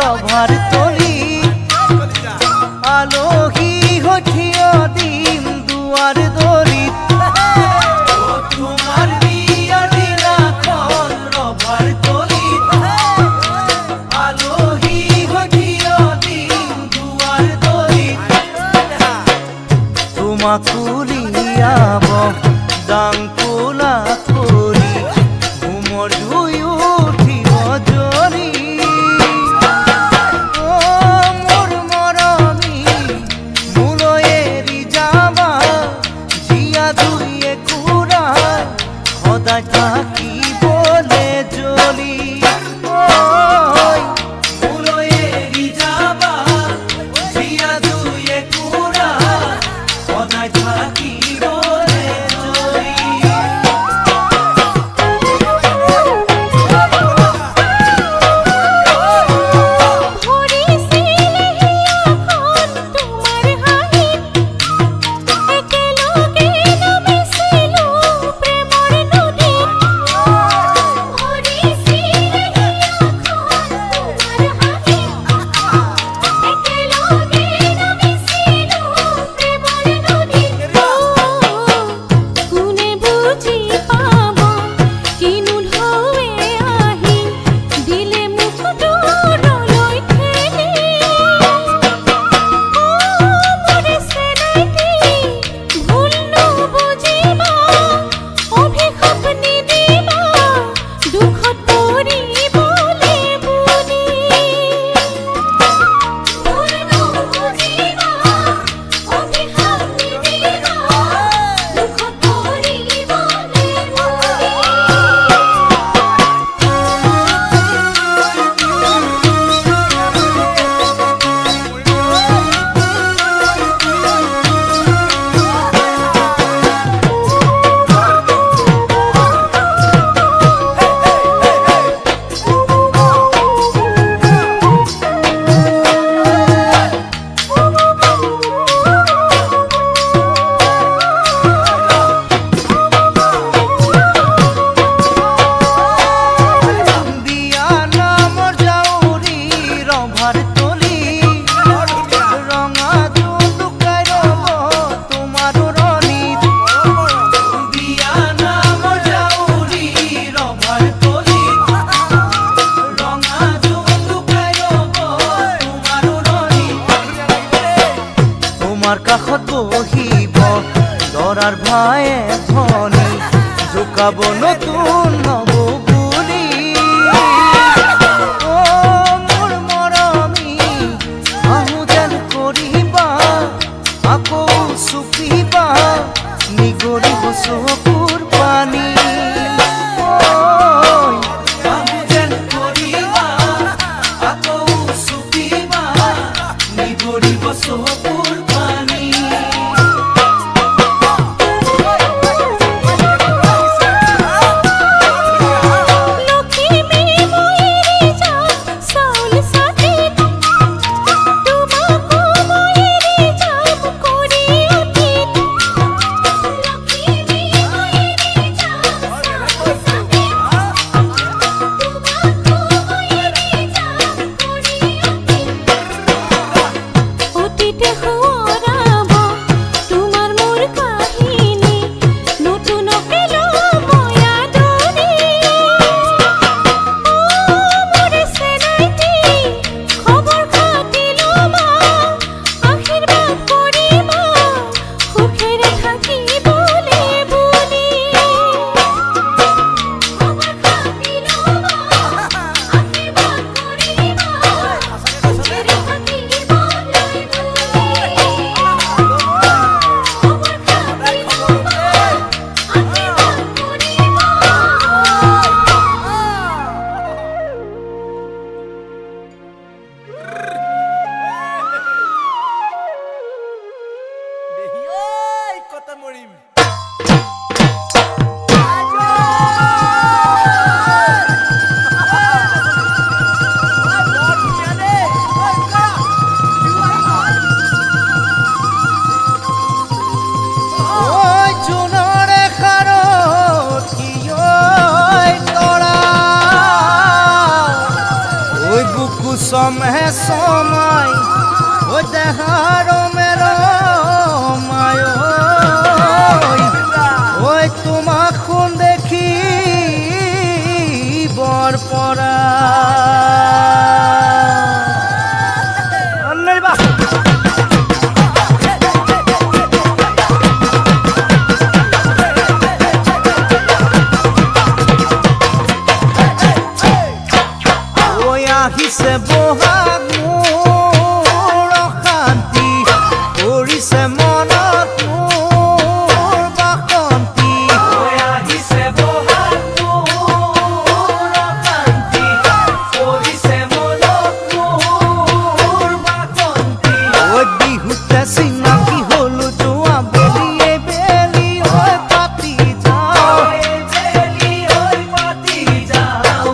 ৰভাৰ তলি আলহী হৈ থিয় দিম দুৱাৰ দলিত তোমাৰ বিয়াৰ দিনাখন ৰভাৰ তলিত আলহী হৈ থিয় দিম দুৱাৰ দলিত তোমাক উলিয়াব ডাংকুলা কৰি ঘুমৰ ধুই উঠিব জ্বলি মোৰ মৰমী মোলৈ এৰি যাবা জীয়া ধুইয়ে কুৰা সদায় থাকিবলে জ্বলি মোলৈ এৰি যাবা জীয়া ধুইয়ে কুৰা সদায় থাকিবলে জ্বলি তোমাৰ কাষত বহিব দৰাৰ ভায়ে ধনী জোকাব নতুন নব বুলি মোৰ মৰমী আহো যেন কৰিবা আকৌ চুপিবা নিগৰিব চকুৰ পানী আহো যেন কৰিবা আকৌ চুপিবা নিগৰিব চকুৰ পানী সমহে সময় ও দেহাৰো মেৰো মায় ওই তোমাক শুন দেখি বৰ পৰা আহিছে বহাগ মোৰ অশান্তি কৰিছে মনত মোৰ বাসন্তি আহিছে বহাগ মোৰ অশান্তি কৰিছে মনত মোৰ বাসন্তি ঐ বিহুতে চিনাকি হলো যোৱা বেলিয়ে বেলি ঐ পাতি যাওঁ বেলি ঐ পাতি যাওঁ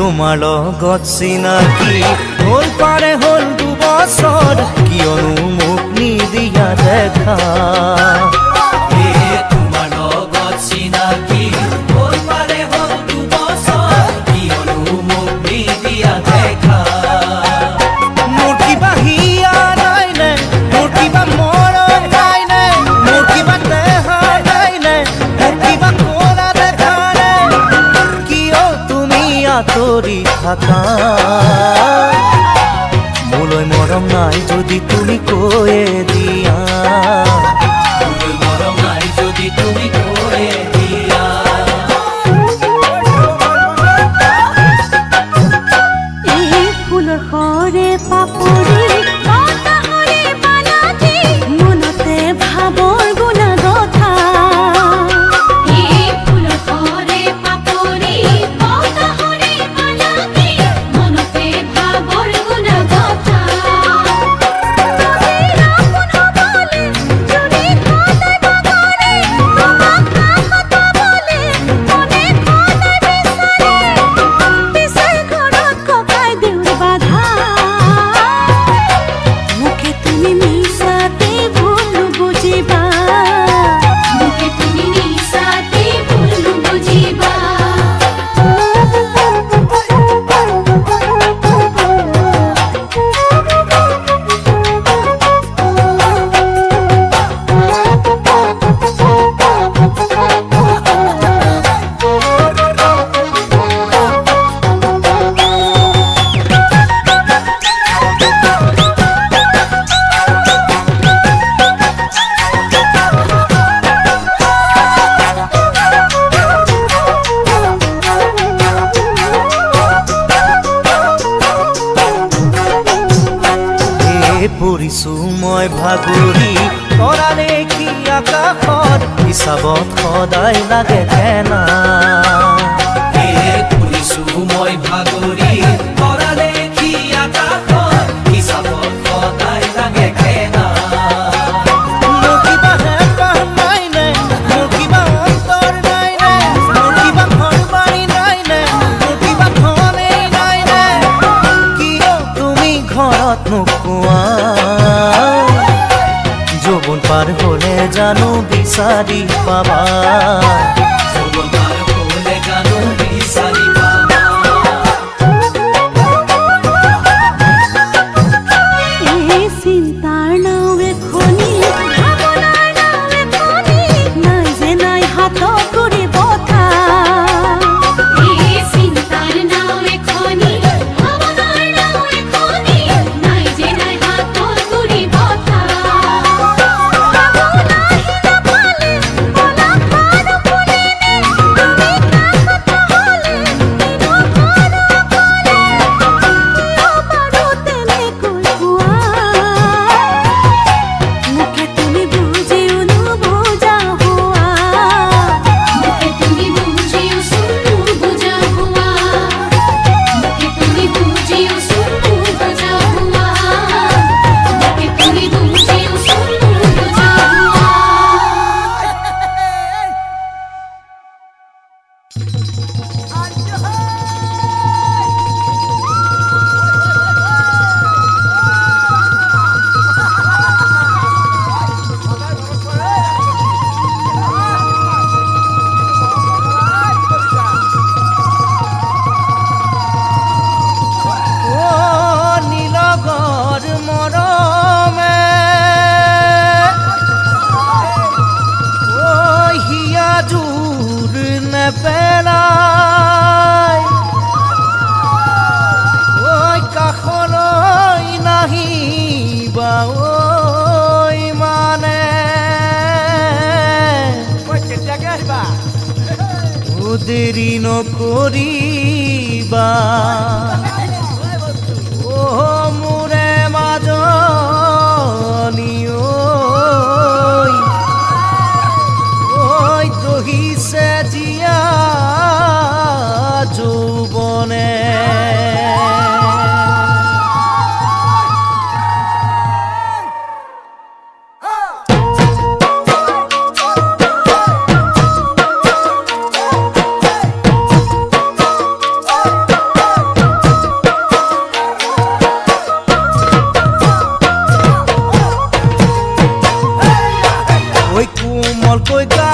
তোমাৰ লগত চিনাকি হ'ল পাৰে হ'ল 2 বছৰ কিয়নো মোক নিদিয়া দেখা তোমাৰ লগত চিনাকি হ'ল পাৰে হ'ল 2 বছৰ কিয়নো মোক নিদিয়া দেখা মোৰ কিবা হিয়া নাই নে মোৰ কিবা মৰম নাই নে মোৰ কিবা দেহা নাই নে মোৰ কিবা কৰা দেখা নে কিয় তুমি আঁতৰি থাকা মোলৈ মৰম নাই যদি তুমি কৈয়ে দিয়া মোলৈ মৰম নাই যদি তুমি কৈয়ে দিয়া এই ফুলৰ সৰে পাপৰি বতাহৰে পানাথি মনতে ভাবৰ গুণা কথা এই ফুলৰ সৰে পাপৰি বতাহৰে পানাথি মনতে ভাবৰ গুণা কথা পৰিছো মই ভাগৰি তৰা দেখি আকাশত হিচাপত সদায় লাগে ফেনা কৰিছো মই ভাগৰি তৰা দেখি আকাশত হিচাপত সদায় লাগে ফেনা মোৰ কিবা হেঁপাহ নাই নে মোৰ কিবা অন্তৰ নাই নে মোৰ কিবা ঘৰ বাৰী নাই নে মোৰ কিবা ধনেই নাই নে কিয় তুমি ঘৰত নোকোৱা যৌৱন পাৰ হ'লে জানো বিচাৰি পাবা যৌৱন হ'লে জানো বিচাৰি পাবা এই চিন্তাৰ নাও এখনি ভাৱনাৰ নাও এখনি নাই যে নাই হাতত ঘূৰি বঠা এই চিন্তাৰ নাও এখনি ভাৱনাৰ নাও এখনি নাই যে নাই হাতত ঘূৰি বঠা পেলাই ঐ কাষলৈ নাহিবা ঐ মানে দেৰি নকৰিবা ও মোৰে মাজনী ঐ দহিছে জিয়া যৌৱনে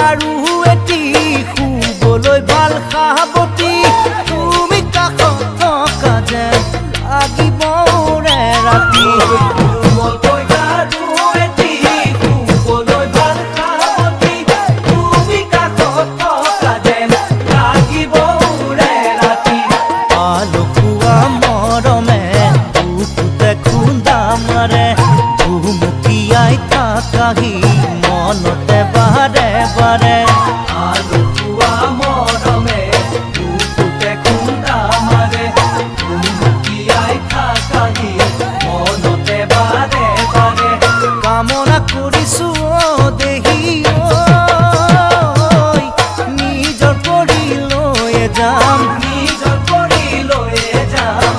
আৰু এটি শুবলৈ ভাল সাৱটি তুমি কাষত থকা যেন লাগিব ৰে ৰাতি কোমল পইতাৰো এটি শুবলৈ ভাল সাৱটি তুমি কাষত থকা যেন লাগিব ৰে ৰাতি আলসুৱা মৰমে বুকুতে খুন্দা মাৰে ভুমুকিয়াই থাকাহি মনতে বাৰে বাৰে আলসুৱা মৰমে বুকুতে খুন্দা মাৰে ভুমুকিয়াই থাকাহি মনতে বাৰে বাৰে কামনা কৰিছো দেহি নিজৰ কৰি লৈ যাম নিজৰ কৰি লৈয়ে যাম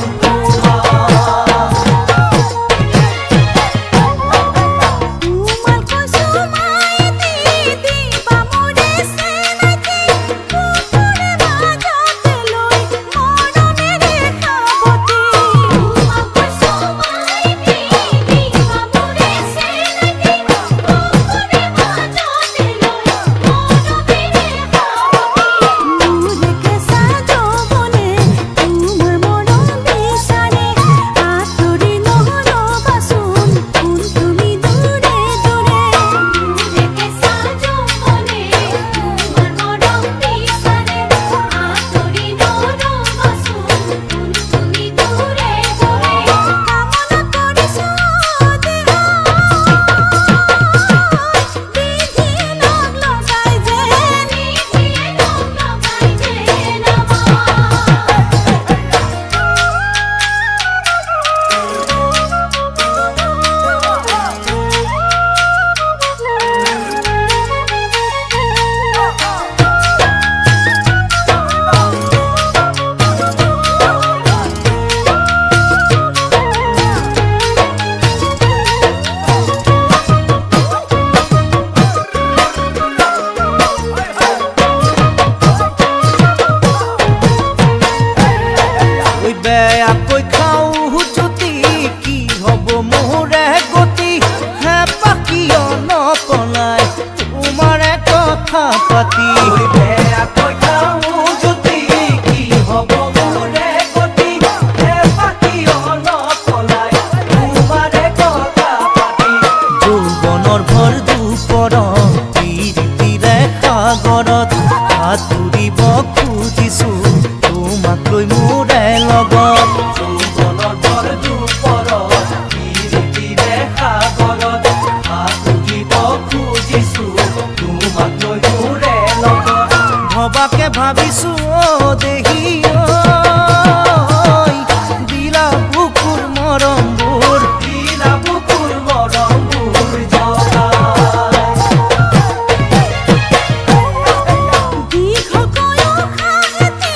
তোমাল কৈছো মায়েতি দিবা মোৰে চেনাকি কুকুৰে মাজতে লৈ মৰমেৰে সাৱটি তোমাল কৈছো মায়েতি দিবা মোৰে চেনাকি কুকুৰে মাজতে লৈ মৰমেৰে সাৱটি মোৰে কেঁচা যৌৱনে তোমাৰ মৰম বিচাৰে আঁতৰি নৰবাচোন কোন তুমি দূৰে দূৰে মোৰে কেঁচা যৌৱনে তোমাৰ মৰম বিচাৰে আঁতৰি নৰবাচোন কোন তুমি দূৰে দূৰে কামনা কৰিছো দেহা বিধিয়ে লগ লগাই যে নিধিয়ে লগ লগাই যে ঐ বেয়াকৈ খাওঁ জুতি কি হ'ব মোৰে গতি হেঁপাহ কিয় নপলাই তোমাৰে কথা পাতি বেয়াকৈ খাওঁ যদি কি হ'ব মোৰে গতি হেঁপাহ কিয় নপলাই তোমাৰে কথা পাতি যৌৱনৰ ভৰ দুপৰ পিৰিতিৰে সাগৰত সাঁতুৰিব খুজিছো তোমাক লৈ মোৰে লগত যৌৱনৰ ভৰ দুপৰত পিৰিতিৰে সাগৰত সাঁতুৰিব খুজিছো তোমাক লৈ মোৰে লগত ভবাকে ভাবিছো দেহি দিলা বুকুৰ মৰমবোৰ দিলা বুকুৰ মৰমবোৰ জগাই দীঘলকৈ উশাহেতি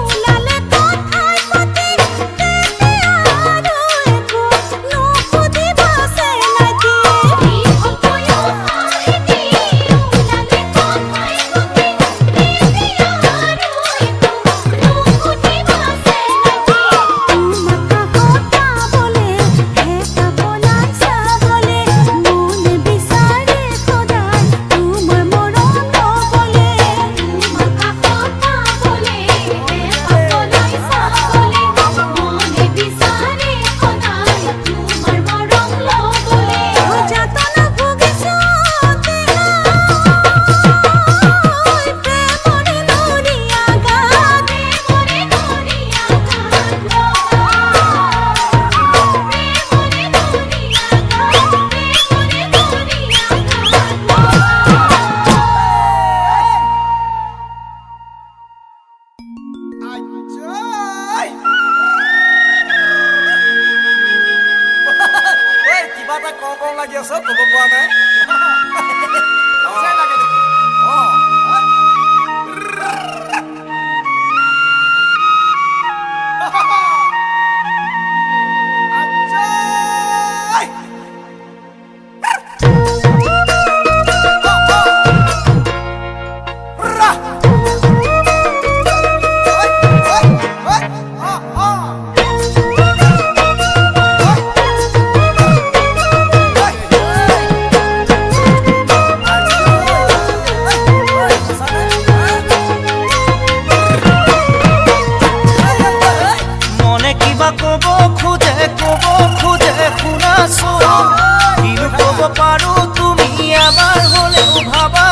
ওলালে কথাই পাতি তেতিয়া আৰু একো নুসুধিবা চেনাকি দীঘলকৈ উশাহেতি ওলালে কথাই পাতি তেতিয়া আৰু একো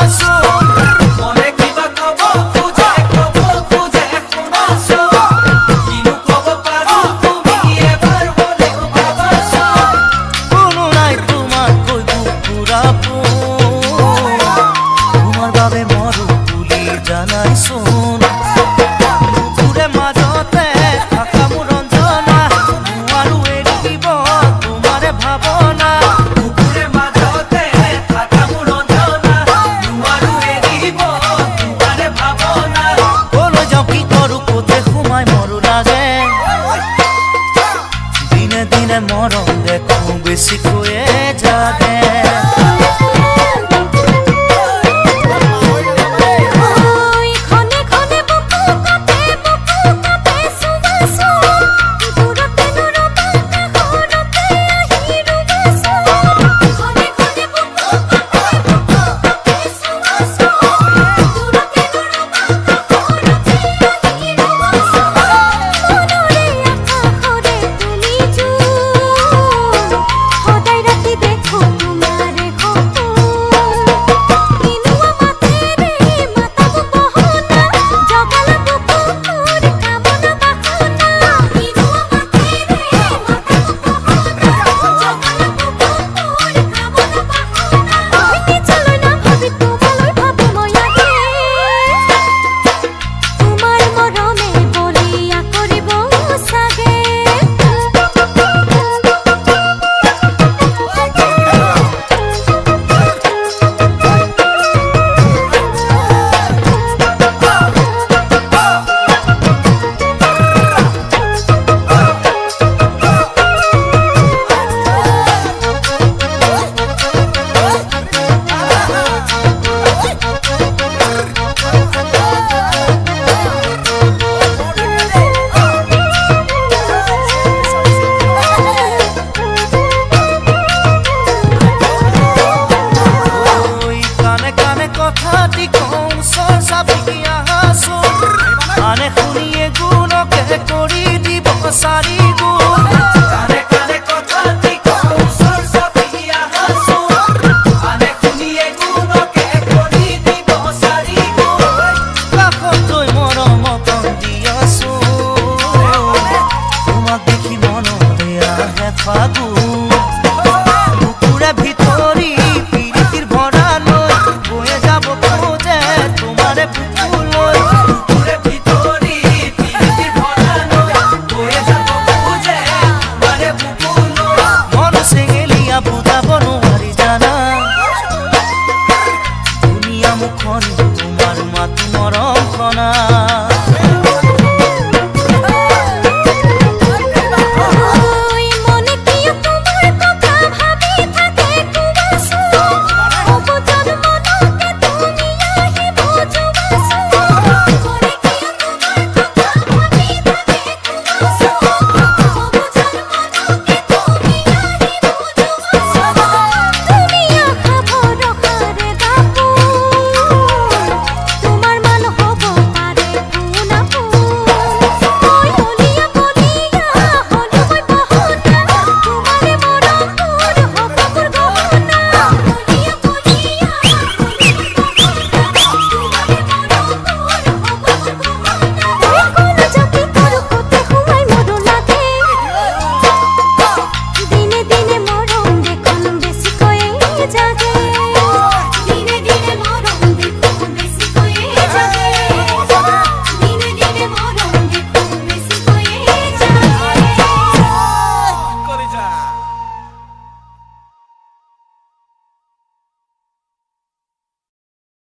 শুনাচোন মনে কিবা কব খোজে শুনাচোন কিনো কব পাৰো তুমি এবাৰ হ'লেও ভাবাচোন কোনো নাই তোমাতকৈ বুকুৰা তোমাৰ বাবে মৰো বুলি জানাইচোন বুকুৰে মাজতে থকা মোৰ ৰঞ্জনা নোৱাৰো এৰিব তোমাৰে ভাৱনা বুকুৰে মাজতে থকা মোৰ ৰঞ্জনা নোৱাৰো এৰিব তোমাৰে ভাৱনা কলৈ যাওঁ কি কৰোঁ ক'তে সোমাই মৰো লাগে দিনে দিনে মৰম দেখো বেছিকৈয়ে জাগে ওই খনে খনে বুকু কাঁপে চুৱাচোন দূৰতে নুৰবা কাষৰতে আহি ৰুবাচোন খনে খনে বুকু কাঁপে চুৱাচোন দূৰতে নুৰবা কাষৰতে আহি ৰুবাচোন মনৰে আকাশৰে তুমি সদায় ৰাতি দেখো তোমাৰে সপোন কিনুৱা মাতেৰে মাতাব বহনা জগালা বুকু মোৰ কামনা বাসনা কিনুৱা মাতেৰে মাতাব বহনা জগালা বুকু মোৰ কামনা বাসনা মই নিজলৈ নাভাবি তোমালৈ ভাবো মই আগে তোমাৰ মৰমে বলিয়া কৰিব চাগে ওই কানে কানে কথাটি কওঁ চৰ্চা আহাচোন আনে শুনিয়ে গুণকে কৰি দিব চাৰি গুণ কানে কানে কথা ঠিক ওচৰ চাপি আহাচোন আনে শুনিয়ে গুণকে কৰি দিব চাৰি গুণ কাষত লৈ মৰম অকণ দিয়াচোন তোমাক দেখি মনলৈ আহে ফাগুন বুকুৰে ভিতৰি প্ৰীতিৰ ভঁৰালৈ বৈ যাব খোজে তোমাৰে বুকুলৈ বুকুৰে ভিতৰি প্ৰীতিৰ ভঁৰালৈ বৈ যাব খোজে তোমাৰে বুকুলৈ মন চেঙেলীয়া বুজাব নোৱাৰি জানা ধুনীয়া মুখনি তোমাৰ মাত মৰম খনা